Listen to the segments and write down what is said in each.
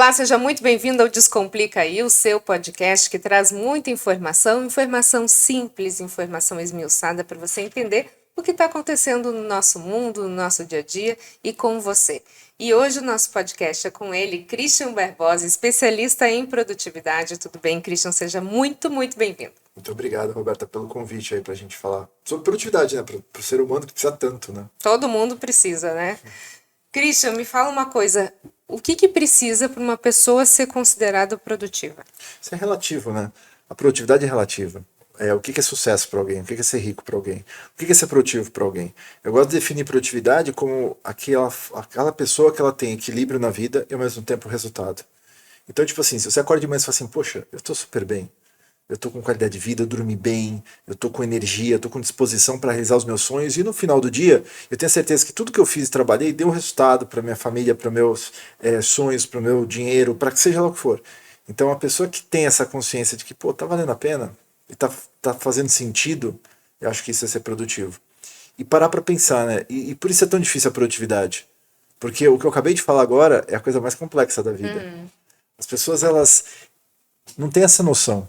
Olá, seja muito bem-vindo ao Descomplica aí, o seu podcast que traz muita informação, informação simples, informação esmiuçada para você entender o que está acontecendo no nosso mundo, no nosso dia a dia e com você. E hoje o nosso podcast é com ele, Christian Barbosa, especialista em produtividade. Tudo bem, Christian? Seja muito, muito bem-vindo. Muito obrigado, Roberta, pelo convite aí pra gente falar sobre produtividade, né? Pro ser humano que precisa tanto, né? Todo mundo precisa, né? Christian, me fala uma coisa. O que precisa para uma pessoa ser considerada produtiva? Isso é relativo, né? A produtividade é relativa. O que é sucesso para alguém? O que é ser rico para alguém? O que é ser produtivo para alguém? Eu gosto de definir produtividade como aquela pessoa que ela tem equilíbrio na vida e ao mesmo tempo resultado. Então, tipo assim, se você acorda de manhã e fala assim, poxa, eu tô super bem, eu tô com qualidade de vida, eu dormi bem, eu tô com energia, eu tô com disposição para realizar os meus sonhos e no final do dia eu tenho certeza que tudo que eu fiz e trabalhei deu um resultado para minha família, para meus sonhos, para o meu dinheiro, para que seja lá o que for. Então a pessoa que tem essa consciência de que, pô, tá valendo a pena e tá fazendo sentido, eu acho que isso é ser produtivo. E parar para pensar, né? E por isso é tão difícil a produtividade. Porque o que eu acabei de falar agora é a coisa mais complexa da vida. As pessoas, elas não têm essa noção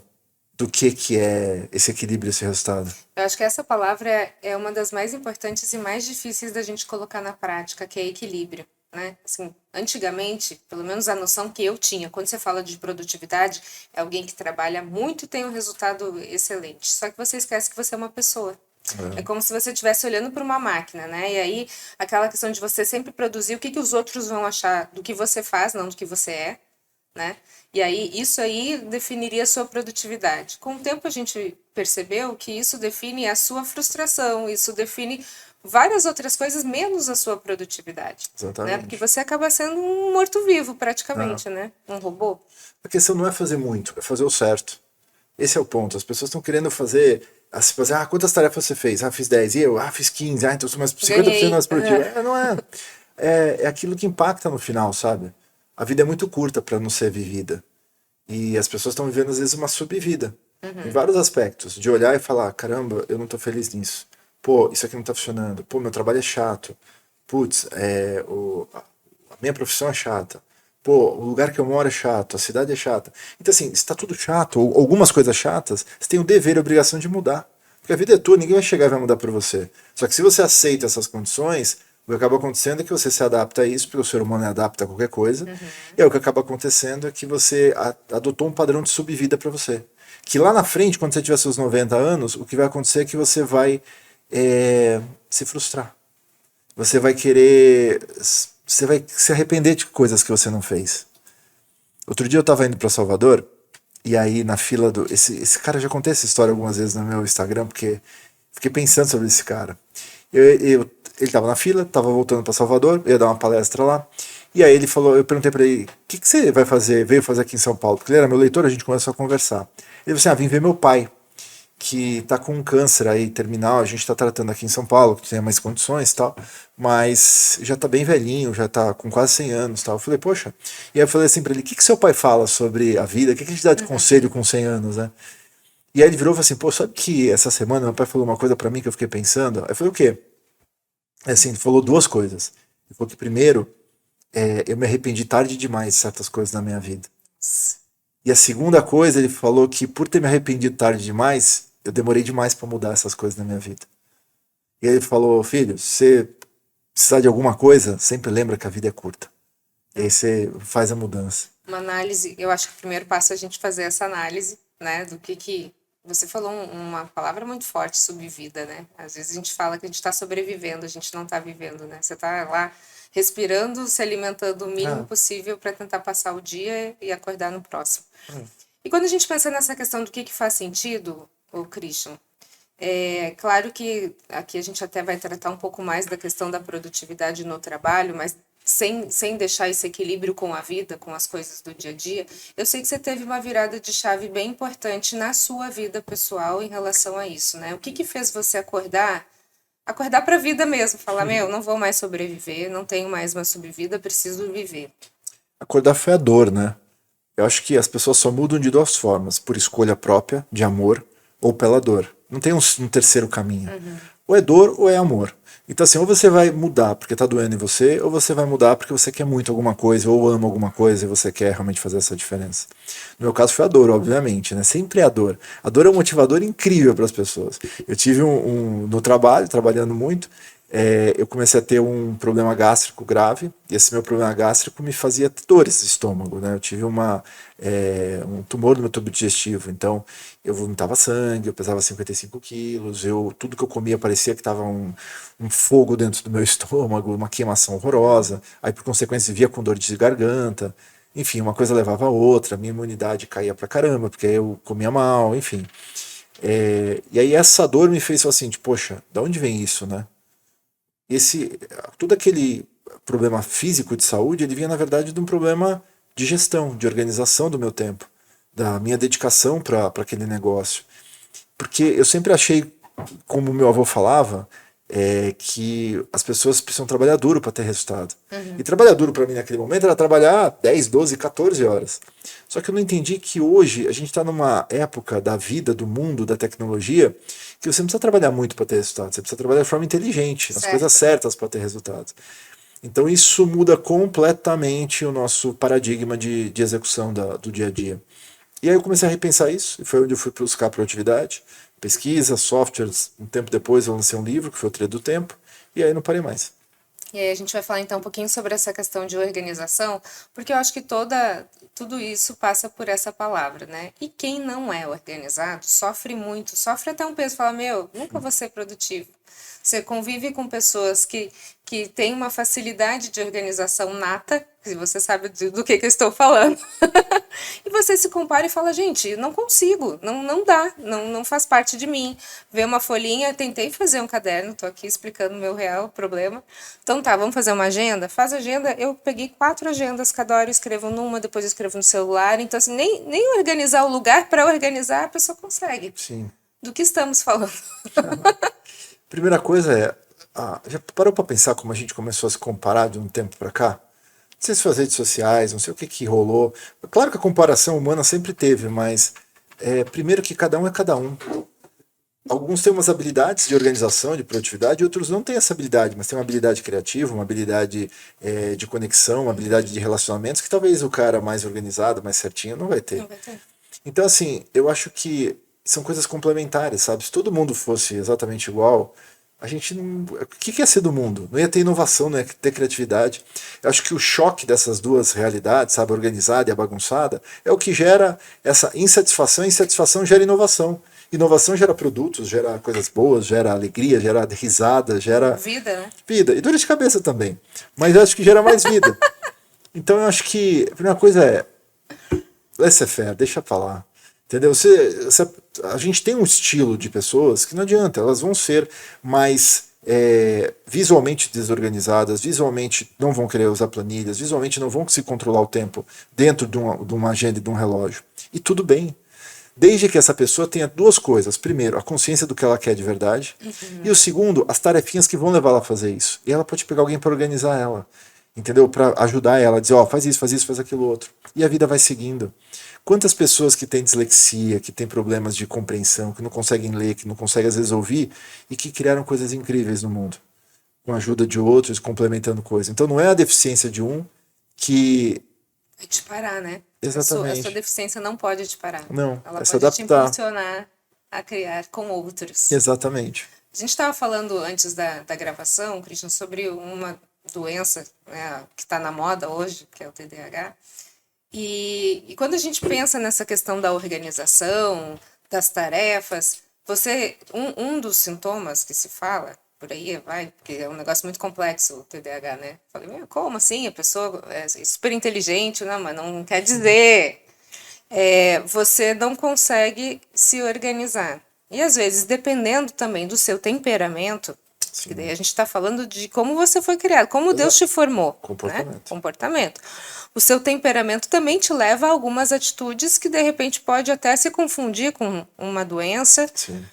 do que é esse equilíbrio, esse resultado. Eu acho que essa palavra é uma das mais importantes e mais difíceis da gente colocar na prática, que é equilíbrio, né? Assim, antigamente, pelo menos a noção que eu tinha, quando você fala de produtividade, é alguém que trabalha muito e tem um resultado excelente. Só que você esquece que você é uma pessoa. É como se você estivesse olhando para uma máquina, né? E aí, aquela questão de você sempre produzir o que os outros vão achar do que você faz, não do que você é, né? E aí, isso aí definiria a sua produtividade. Com o tempo, a gente percebeu que isso define a sua frustração, isso define várias outras coisas, menos a sua produtividade. Exatamente. Né? Porque você acaba sendo um morto-vivo, praticamente, né? Um robô. A questão não é fazer muito, é fazer o certo. Esse é o ponto. As pessoas estão querendo fazer, quantas tarefas você fez? Fiz 10. E eu? Fiz 15. Então eu sou mais 50% mais produtivo. Não é. É aquilo que impacta no final, sabe? A vida é muito curta para não ser vivida. E as pessoas estão vivendo, às vezes, uma subvida. Em vários aspectos. De olhar e falar, caramba, eu não tô feliz nisso. Pô, isso aqui não tá funcionando. Pô, meu trabalho é chato. Putz, a minha profissão é chata. Pô, o lugar que eu moro é chato, a cidade é chata. Então, assim, se tá tudo chato, ou algumas coisas chatas, você tem o dever e a obrigação de mudar. Porque a vida é tua, ninguém vai chegar e vai mudar por você. Só que se você aceita essas condições, o que acaba acontecendo é que você se adapta a isso, porque o ser humano adapta a qualquer coisa. E aí o que acaba acontecendo é que você adotou um padrão de subvida para você. Que lá na frente, quando você tiver seus 90 anos, o que vai acontecer é que você vai se frustrar. Você vai querer... Você vai se arrepender de coisas que você não fez. Outro dia eu tava indo para Salvador, e aí na fila do... Esse cara, já contei essa história algumas vezes no meu Instagram, porque fiquei pensando sobre esse cara. Ele tava na fila, tava voltando para Salvador, ia dar uma palestra lá, e aí ele falou, eu perguntei para ele, o que você vai fazer, veio fazer aqui em São Paulo? Porque ele era meu leitor, a gente começou a conversar. Ele falou assim, vim ver meu pai, que tá com um câncer aí terminal, a gente tá tratando aqui em São Paulo, que tem mais condições e tal, mas já tá bem velhinho, já tá com quase 100 anos e tal. Eu falei, poxa, e aí eu falei assim pra ele, o que seu pai fala sobre a vida, o que a gente dá de conselho com 100 anos, né? E aí ele virou e falou assim, pô, sabe que essa semana meu pai falou uma coisa pra mim que eu fiquei pensando? Aí eu falei, o quê? Assim, ele falou duas coisas. Ele falou que primeiro, eu me arrependi tarde demais de certas coisas na minha vida. E a segunda coisa, ele falou que por ter me arrependido tarde demais, eu demorei demais para mudar essas coisas na minha vida. E ele falou, filho, se você precisar de alguma coisa, sempre lembra que a vida é curta. E aí você faz a mudança. Uma análise, eu acho que o primeiro passo é a gente fazer essa análise, né, do que você falou uma palavra muito forte, subvida, né? Às vezes a gente fala que a gente está sobrevivendo, a gente não está vivendo, né? Você está lá respirando, se alimentando o mínimo possível para tentar passar o dia e acordar no próximo. E quando a gente pensa nessa questão do que faz sentido, o Christian, é claro que aqui a gente até vai tratar um pouco mais da questão da produtividade no trabalho, mas sem deixar esse equilíbrio com a vida, com as coisas do dia a dia. Eu sei que você teve uma virada de chave bem importante na sua vida pessoal em relação a isso, né? O que fez você acordar para a vida mesmo, falar, não vou mais sobreviver, não tenho mais uma subvida, preciso viver. Acordar foi a dor, né? Eu acho que as pessoas só mudam de duas formas, por escolha própria, de amor, ou pela dor. Não tem um terceiro caminho. Ou é dor ou é amor. Então, assim, ou você vai mudar porque tá doendo em você, ou você vai mudar porque você quer muito alguma coisa, ou ama alguma coisa e você quer realmente fazer essa diferença. No meu caso foi a dor, obviamente, né? Sempre é a dor. A dor é um motivador incrível para as pessoas. Eu tive no trabalho, trabalhando muito, eu comecei a ter um problema gástrico grave, e esse meu problema gástrico me fazia ter dores de estômago, né? Eu tive um tumor no meu tubo digestivo, então eu vomitava sangue, eu pesava 55 quilos, tudo que eu comia parecia que estava um fogo dentro do meu estômago, uma queimação horrorosa, aí por consequência via com dor de garganta, enfim, uma coisa levava a outra, minha imunidade caía pra caramba, porque eu comia mal, enfim. E aí essa dor me fez assim, tipo, poxa, da onde vem isso, né? Todo aquele problema físico de saúde, ele vinha na verdade de um problema de gestão, de organização do meu tempo, da minha dedicação para aquele negócio. Porque eu sempre achei, como meu avô falava, que as pessoas precisam trabalhar duro para ter resultado. E trabalhar duro para mim naquele momento era trabalhar 10, 12, 14 horas. Só que eu não entendi que hoje a gente está numa época da vida, do mundo, da tecnologia, que você não precisa trabalhar muito para ter resultado. Você precisa trabalhar de forma inteligente, nas coisas certas para ter resultados. Então isso muda completamente o nosso paradigma de execução do dia a dia. E aí eu comecei a repensar isso, e foi onde eu fui buscar produtividade, pesquisa, softwares. Um tempo depois eu lancei um livro, que foi o Trilho do Tempo, e aí não parei mais. E aí a gente vai falar então um pouquinho sobre essa questão de organização, porque eu acho que tudo isso passa por essa palavra, né? E quem não é organizado sofre muito, sofre até um peso, fala, nunca vou ser produtivo. Você convive com pessoas que têm uma facilidade de organização nata, se você sabe do que eu estou falando, e você se compara e fala, gente, não consigo, não dá, não faz parte de mim. Vê uma folhinha, tentei fazer um caderno, estou aqui explicando o meu real problema. Então tá, vamos fazer uma agenda? Faz agenda, eu peguei 4 agendas, cada hora eu escrevo numa, depois eu escrevo no celular, então assim, nem organizar o lugar para organizar a pessoa consegue. Sim. Do que estamos falando? Primeira coisa já parou para pensar como a gente começou a se comparar de um tempo para cá? Não sei se foi as redes sociais, não sei o que rolou. Claro que a comparação humana sempre teve, mas primeiro que cada um é cada um. Alguns têm umas habilidades de organização, de produtividade, e outros não têm essa habilidade, mas têm uma habilidade criativa, uma habilidade de conexão, uma habilidade de relacionamentos que talvez o cara mais organizado, mais certinho, não vai ter. Não vai ter. Então, assim, eu acho que são coisas complementares, sabe? Se todo mundo fosse exatamente igual, a gente não. O que ia ser do mundo? Não ia ter inovação, não ia ter criatividade. Eu acho que o choque dessas duas realidades, sabe, a organizada e a bagunçada, é o que gera essa insatisfação, e insatisfação gera inovação. Inovação gera produtos, gera coisas boas, gera alegria, gera risada, gera. Vida, né? Vida. E dor de cabeça também. Mas eu acho que gera mais vida. Então eu acho que a primeira coisa é. Laissez-faire, deixa pra lá. Entendeu? A gente tem um estilo de pessoas que não adianta, elas vão ser mais visualmente desorganizadas, visualmente não vão querer usar planilhas, visualmente não vão conseguir controlar o tempo dentro de uma agenda e de um relógio. E tudo bem. Desde que essa pessoa tenha 2 coisas. Primeiro, a consciência do que ela quer de verdade. E o segundo, as tarefinhas que vão levar ela a fazer isso. E ela pode pegar alguém para organizar ela. Entendeu? Para ajudar ela, dizer, faz isso, faz aquilo outro. E a vida vai seguindo. Quantas pessoas que têm dislexia, que têm problemas de compreensão, que não conseguem ler, que não conseguem às vezes ouvir, e que criaram coisas incríveis no mundo, com a ajuda de outros, complementando coisas. Então não é a deficiência de um que... É te parar, né? Exatamente. A sua deficiência não pode te parar. Não, ela é se pode te adaptar. impulsionar a criar com outros. Exatamente. A gente estava falando antes da gravação, Christian, sobre uma doença, né, que está na moda hoje, que é o TDAH. E quando a gente pensa nessa questão da organização, das tarefas, um dos sintomas que se fala, por aí porque é um negócio muito complexo o TDAH, né? Falei, como assim? A pessoa é super inteligente, não, mas não quer dizer. Você não consegue se organizar. E às vezes, dependendo também do seu temperamento, que daí a gente está falando de como você foi criado, como Deus te formou. Comportamento. Né? Comportamento. O seu temperamento também te leva a algumas atitudes que, de repente, pode até se confundir com uma doença. Sim.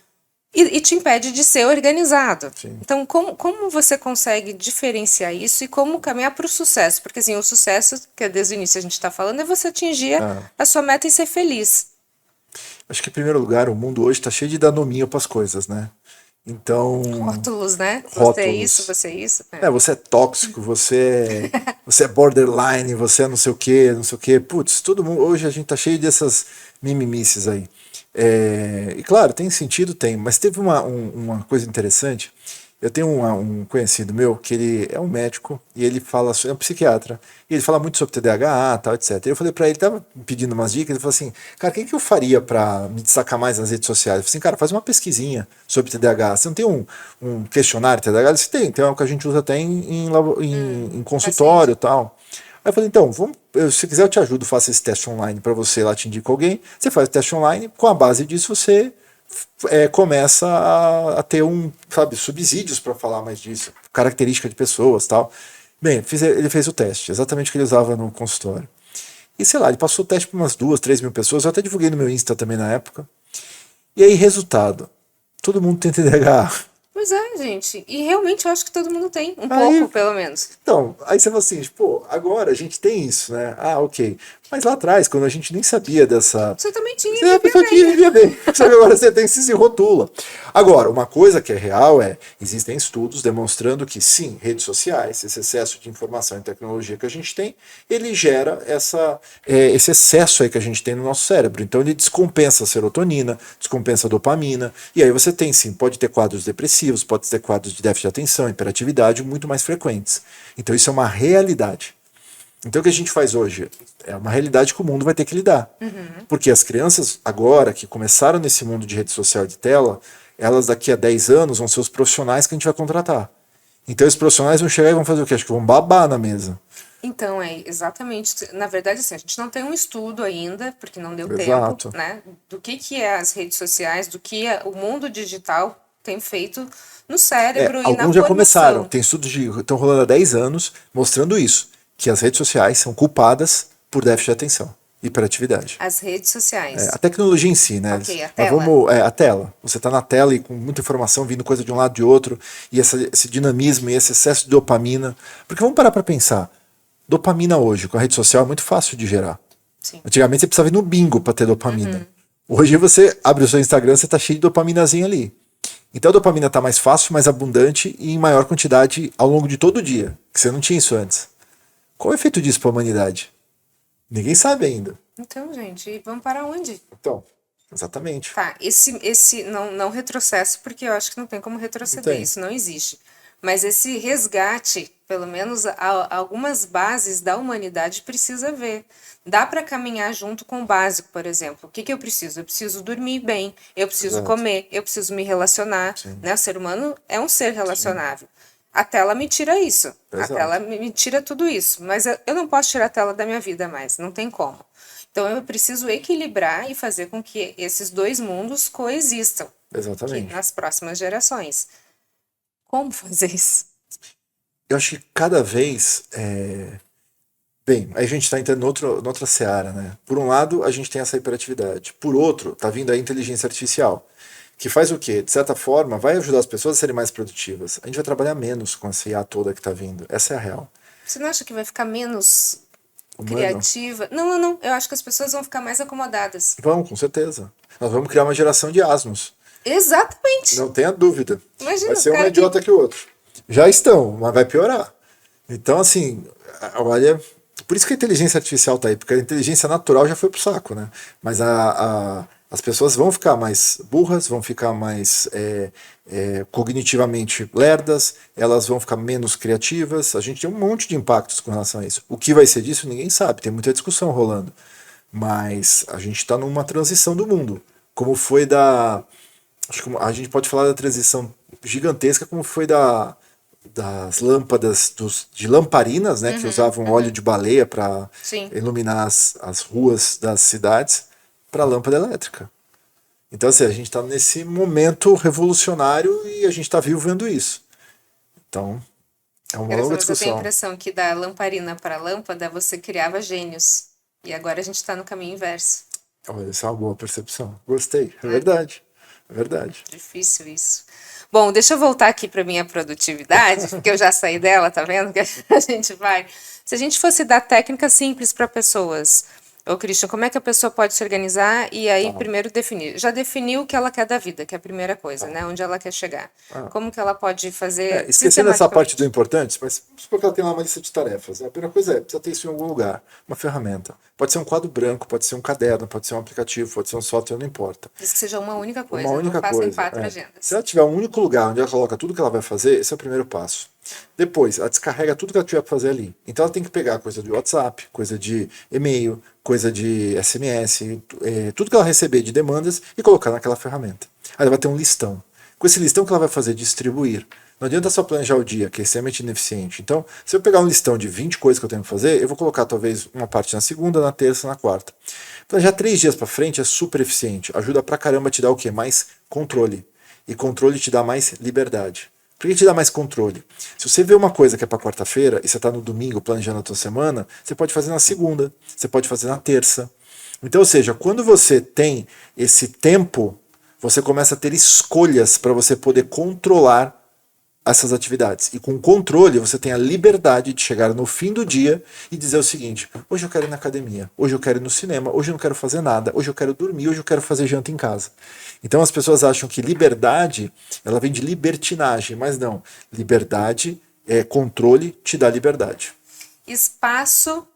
E te impede de ser organizado. Sim. Então, como você consegue diferenciar isso e como caminhar para o sucesso? Porque assim, o sucesso, que desde o início a gente está falando, é você atingir a sua meta e ser feliz. Acho que, em primeiro lugar, o mundo hoje está cheio de dar nominho para as coisas, né? Então, Rótulos, né? Você é rótulos. isso, você é isso. Você é tóxico, você é borderline, você é não sei o que, não sei o que. Putz, todo mundo. Hoje a gente tá cheio dessas mimimices aí. E claro, tem sentido, tem, mas teve uma coisa interessante. Eu tenho um conhecido meu que ele é um médico e ele fala, é um psiquiatra, e ele fala muito sobre TDAH, tal, etc. Eu falei pra ele, tava pedindo umas dicas, ele falou assim, cara, o que eu faria pra me destacar mais nas redes sociais? Eu falei assim, cara, faz uma pesquisinha sobre TDAH. Você não tem um questionário TDAH? Você tem um que a gente usa até em consultório e tal. Aí eu falei, então, se quiser eu te ajudo, faça esse teste online para você, lá te indica alguém. Você faz o teste online, com a base disso você começa a ter subsídios para falar mais disso, característica de pessoas tal. Bem, ele fez o teste, exatamente o que ele usava no consultório. E sei lá, ele passou o teste para umas 2, 3 mil pessoas, eu até divulguei no meu Insta também na época. E aí, resultado, todo mundo tem TDAH. Pois é, gente. E realmente eu acho que todo mundo tem, um Aí, pouco, pelo menos. então, aí você fala assim, pô, agora a gente tem isso, né? Ah, ok. Mas lá atrás, quando a gente nem sabia dessa. Você também tinha, Você é uma pessoa que vivia bem. Só que agora você tem que se rotula. Agora, uma coisa que é real existem estudos demonstrando que sim, redes sociais, esse excesso de informação e tecnologia que a gente tem, ele gera esse excesso aí que a gente tem no nosso cérebro. Então ele descompensa a serotonina, descompensa a dopamina, e aí você tem sim, pode ter quadros depressivos, pode ter quadros de déficit de atenção, hiperatividade muito mais frequentes. Então isso é uma realidade. Então o que a gente faz hoje é uma realidade que o mundo vai ter que lidar. Porque as crianças agora que começaram nesse mundo de rede social de tela, elas daqui a 10 anos vão ser os profissionais que a gente vai contratar. Então esses profissionais vão chegar e vão fazer o quê? Acho que vão babar na mesa. Então, exatamente. Na verdade, assim, a gente não tem um estudo ainda, porque não deu Exato. tempo, né? Do que é as redes sociais, do que o mundo digital tem feito no cérebro e na Alguns já começaram. formação. Tem estudos que estão rolando há 10 anos mostrando isso. Que as redes sociais são culpadas por déficit de atenção, hiperatividade. As redes sociais. A tecnologia em si, né? Ok, a Mas tela. a tela. Você está na tela e com muita informação vindo coisa de um lado e de outro, e esse dinamismo e esse excesso de dopamina. Porque vamos parar para pensar. Dopamina hoje, com a rede social, é muito fácil de gerar. Sim. Antigamente você precisava ir no bingo para ter dopamina. Hoje você abre o seu Instagram, você está cheio de dopaminazinha ali. Então a dopamina está mais fácil, mais abundante e em maior quantidade ao longo de todo o dia, que você não tinha isso antes. Qual é o efeito disso para a humanidade? Ninguém sabe ainda. Então, gente, e vamos para onde? Então, exatamente. Tá, esse não retrocesso, porque eu acho que não tem como retroceder, isso não existe. Mas esse resgate, pelo menos algumas bases da humanidade precisa ver. Dá para caminhar junto com o básico, por exemplo. O que eu preciso? Eu preciso dormir bem, eu preciso comer, eu preciso me relacionar. Né? O ser humano é um ser relacionável. A tela me tira isso. Exato. A tela me tira tudo isso. Mas eu não posso tirar a tela da minha vida mais. Não tem como. Então eu preciso equilibrar e fazer com que esses dois mundos coexistam. Exatamente. Nas próximas gerações. Como fazer isso? Eu acho que cada vez. Bem, aí a gente está entrando noutra seara, né? Por um lado, a gente tem essa hiperatividade. Por outro, está vindo a inteligência artificial. Que faz o quê? De certa forma, vai ajudar as pessoas a serem mais produtivas. A gente vai trabalhar menos com essa IA toda que está vindo. Essa é a real. Você não acha que vai ficar menos criativa? Não. Eu acho que as pessoas vão ficar mais acomodadas. Vão, com certeza. Nós vamos criar uma geração de asnos. Exatamente. Não tenha dúvida. Imagina, vai ser um idiota que o outro. Já estão, mas vai piorar. Então, assim, olha... Por isso que a inteligência artificial está aí, porque a inteligência natural já foi pro saco, né? Mas as pessoas vão ficar mais burras, vão ficar mais cognitivamente lerdas, elas vão ficar menos criativas. A gente tem um monte de impactos com relação a isso. O que vai ser disso, ninguém sabe, tem muita discussão rolando. Mas a gente está numa transição do mundo. Como foi acho que a gente pode falar da transição gigantesca, como foi das lâmpadas de lamparinas, né, que usavam óleo de baleia para iluminar as ruas das cidades, para lâmpada elétrica. Então, assim, a gente está nesse momento revolucionário e a gente está vivo vendo isso. Então, é uma longa discussão. Eu tenho a impressão que da lamparina para a lâmpada você criava gênios. E agora a gente está no caminho inverso. Olha, essa é uma boa percepção. Gostei. É verdade. É verdade. Difícil isso. Bom, deixa eu voltar aqui para minha produtividade, porque eu já saí dela, tá vendo? Que a gente vai. Se a gente fosse dar técnicas simples para pessoas, Ô, Christian, como é que a pessoa pode se organizar e aí primeiro definir? Já definiu o que ela quer da vida, que é a primeira coisa, né? Onde ela quer chegar. Como que ela pode fazer Esquecendo essa parte do importante, mas supor que ela tem lá uma lista de tarefas. A primeira coisa precisa ter isso em algum lugar, uma ferramenta. Pode ser um quadro branco, pode ser um caderno, pode ser um aplicativo, pode ser um software, não importa. Diz que seja uma única coisa, Uma única não faça em coisa. 4 agendas. Se ela tiver um único lugar onde ela coloca tudo que ela vai fazer, esse é o primeiro passo. Depois, ela descarrega tudo que ela tiver para fazer ali. Então ela tem que pegar coisa de WhatsApp, coisa de e-mail, coisa de SMS, tudo que ela receber de demandas e colocar naquela ferramenta. Aí ela vai ter um listão. Com esse listão que ela vai fazer distribuir. Não adianta só planejar o dia, que é extremamente ineficiente. Então, se eu pegar um listão de 20 coisas que eu tenho que fazer, eu vou colocar talvez uma parte na segunda, na terça, na quarta. Planejar 3 dias para frente é super eficiente. Ajuda pra caramba a te dar o quê? Mais controle. E controle te dá mais liberdade. Por que te dá mais controle? Se você vê uma coisa que é para quarta-feira e você está no domingo planejando a tua semana, você pode fazer na segunda, você pode fazer na terça. Então, ou seja, quando você tem esse tempo, você começa a ter escolhas para você poder controlar essas atividades. E com controle, você tem a liberdade de chegar no fim do dia e dizer o seguinte: hoje eu quero ir na academia, hoje eu quero ir no cinema, hoje eu não quero fazer nada, hoje eu quero dormir, hoje eu quero fazer janta em casa. Então as pessoas acham que liberdade, ela vem de libertinagem, mas não. Liberdade, controle te dá liberdade. Espaço,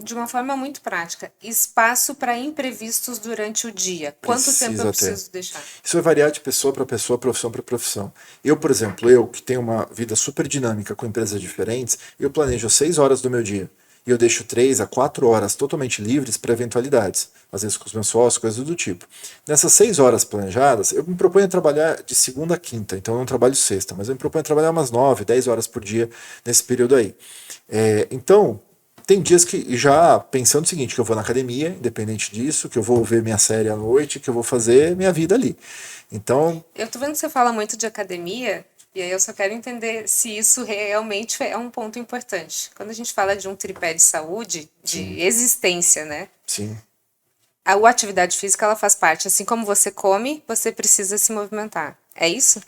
de uma forma muito prática, espaço para imprevistos durante o dia. Quanto tempo eu preciso deixar? Isso vai variar de pessoa para pessoa, profissão para profissão. Eu, por exemplo, eu que tenho uma vida super dinâmica com empresas diferentes, eu planejo 6 horas do meu dia. E eu deixo 3 a 4 horas totalmente livres para eventualidades. Às vezes com os meus sócios, coisas do tipo. Nessas 6 horas planejadas, eu me proponho a trabalhar de segunda a quinta. Então eu não trabalho sexta, mas eu me proponho a trabalhar umas 9, 10 horas por dia nesse período aí. Então, tem dias que já pensando o seguinte, que eu vou na academia, independente disso, que eu vou ver minha série à noite, que eu vou fazer minha vida ali. Então... Eu tô vendo que você fala muito de academia, e aí eu só quero entender se isso realmente é um ponto importante. Quando a gente fala de um tripé de saúde, de existência, né? Sim. A atividade física, ela faz parte. Assim como você come, você precisa se movimentar. É isso?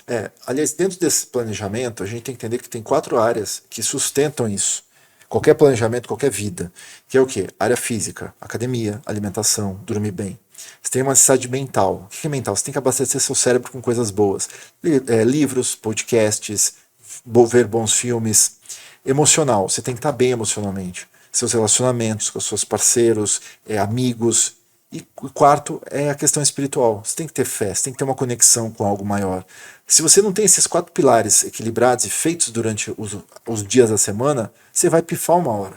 Aliás, dentro desse planejamento, a gente tem que entender que tem 4 áreas que sustentam isso. Qualquer planejamento, qualquer vida. Que é o quê? Área física, academia, alimentação, dormir bem. Você tem uma necessidade mental. O que é mental? Você tem que abastecer seu cérebro com coisas boas. Livros, podcasts, ver bons filmes. Emocional. Você tem que estar bem emocionalmente. Seus relacionamentos com os seus parceiros, amigos. E quarto é a questão espiritual. Você tem que ter fé, você tem que ter uma conexão com algo maior. Se você não tem esses 4 pilares equilibrados e feitos durante os dias da semana, você vai pifar uma hora.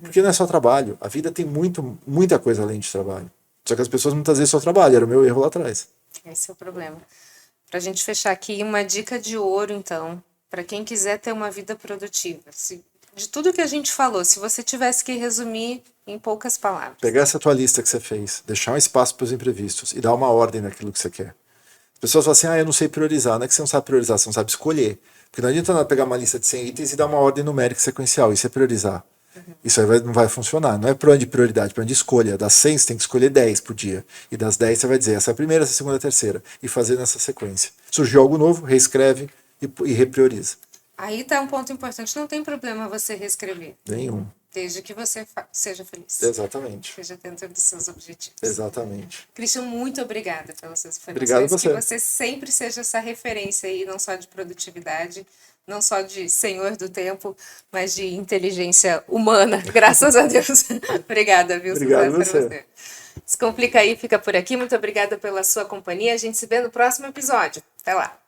Porque não é só trabalho. A vida tem muita coisa além de trabalho. Só que as pessoas muitas vezes só trabalham. Era o meu erro lá atrás. Esse é o problema. Pra gente fechar aqui, uma dica de ouro, então, para quem quiser ter uma vida produtiva. De tudo que a gente falou, se você tivesse que resumir em poucas palavras. Pegar essa tua lista que você fez, deixar um espaço para os imprevistos e dar uma ordem naquilo que você quer. As pessoas falam assim, eu não sei priorizar. Não é que você não sabe priorizar, você não sabe escolher. Porque não adianta nada pegar uma lista de 100 itens e dar uma ordem numérica sequencial. Isso é priorizar. Isso aí não vai funcionar. Não é por onde de prioridade, por onde de escolha. Das 100 você tem que escolher 10 por dia. E das 10 você vai dizer, essa é a primeira, essa é a segunda, a terceira. E fazer nessa sequência. Surgiu algo novo, reescreve e reprioriza. Aí tá um ponto importante, não tem problema você reescrever. Nenhum. Desde que você seja feliz. Exatamente. Seja dentro dos seus objetivos. Exatamente. Christian, muito obrigada pelas suas informações. Obrigado a você. Que você sempre seja essa referência aí, não só de produtividade, não só de senhor do tempo, mas de inteligência humana, graças a Deus. Obrigada, viu? Obrigado a você. Descomplica aí, fica por aqui. Muito obrigada pela sua companhia. A gente se vê no próximo episódio. Até lá.